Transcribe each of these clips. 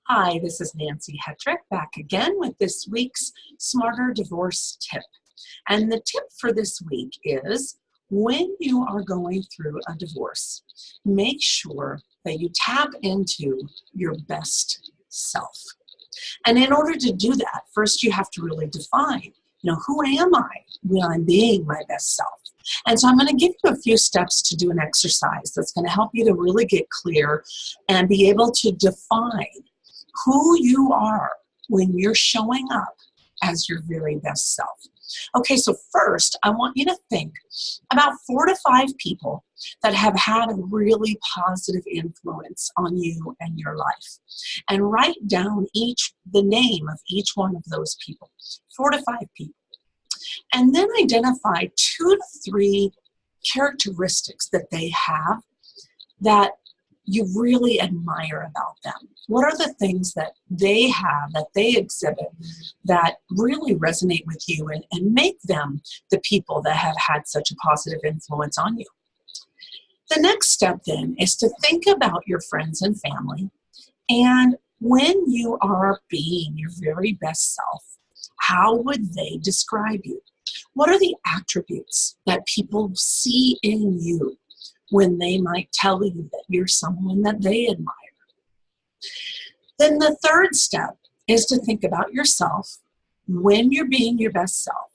Hi, this is Nancy Hetrick back again with this week's Smarter Divorce Tip. And the tip for this week is when you are going through a divorce, make sure that you tap into your best self. And in order to do that, first you have to really define, who am I when I'm being my best self? And so I'm going to give you a few steps to do an exercise that's going to help you to really get clear and be able to define who you are when you're showing up as your very best self. Okay, so first, I want you to think about 4 to 5 people that have had a really positive influence on you and your life. And write down the name of each one of those people, 4 to 5 people. And then identify 2 to 3 characteristics that they have that you really admire about them. What are the things that they have, that they exhibit, that really resonate with you and make them the people that have had such a positive influence on you? The next step then is to think about your friends and family, and when you are being your very best self, how would they describe you? What are the attributes that people see in you when they might tell you that you're someone that they admire? Then the third step is to think about yourself when you're being your best self.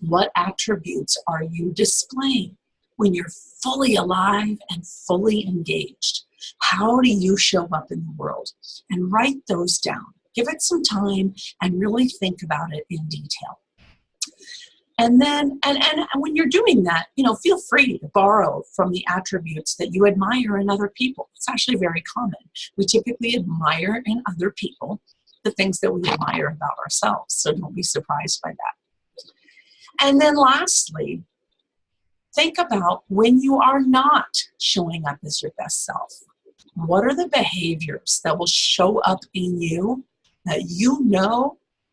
What attributes are you displaying when you're fully alive and fully engaged? How do you show up in the world? And write those down. Give it some time and really think about it in detail. And then, and when you're doing that, feel free to borrow from the attributes that you admire in other people. It's actually very common. We typically admire in other people the things that we admire about ourselves, so don't be surprised by that. And then lastly, think about when you are not showing up as your best self. What are the behaviors that will show up in you that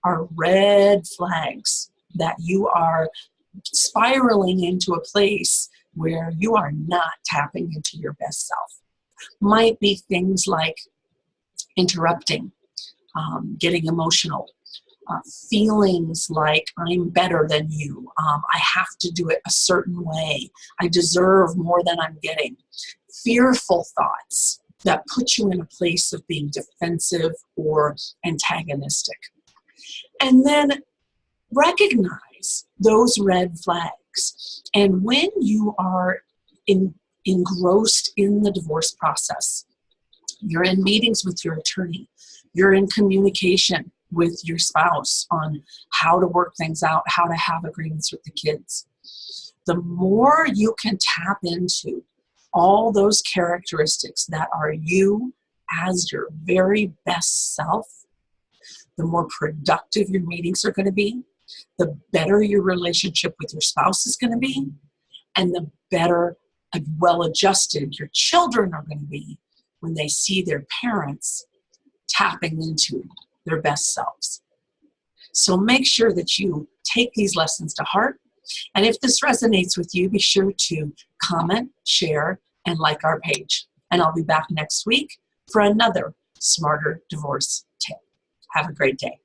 are red flags, that you are spiraling into a place where you are not tapping into your best self? Might be things like interrupting, getting emotional, feelings like I'm better than you, I have to do it a certain way, I deserve more than I'm getting, fearful thoughts that put you in a place of being defensive or antagonistic. And then recognize those red flags. And when you are engrossed in the divorce process, you're in meetings with your attorney, you're in communication with your spouse on how to work things out, how to have agreements with the kids, the more you can tap into all those characteristics that are you as your very best self, the more productive your meetings are going to be, the better your relationship with your spouse is going to be, and the better and well-adjusted your children are going to be when they see their parents tapping into their best selves. So make sure that you take these lessons to heart. And if this resonates with you, be sure to comment, share, and like our page. And I'll be back next week for another Smarter Divorce Tip. Have a great day.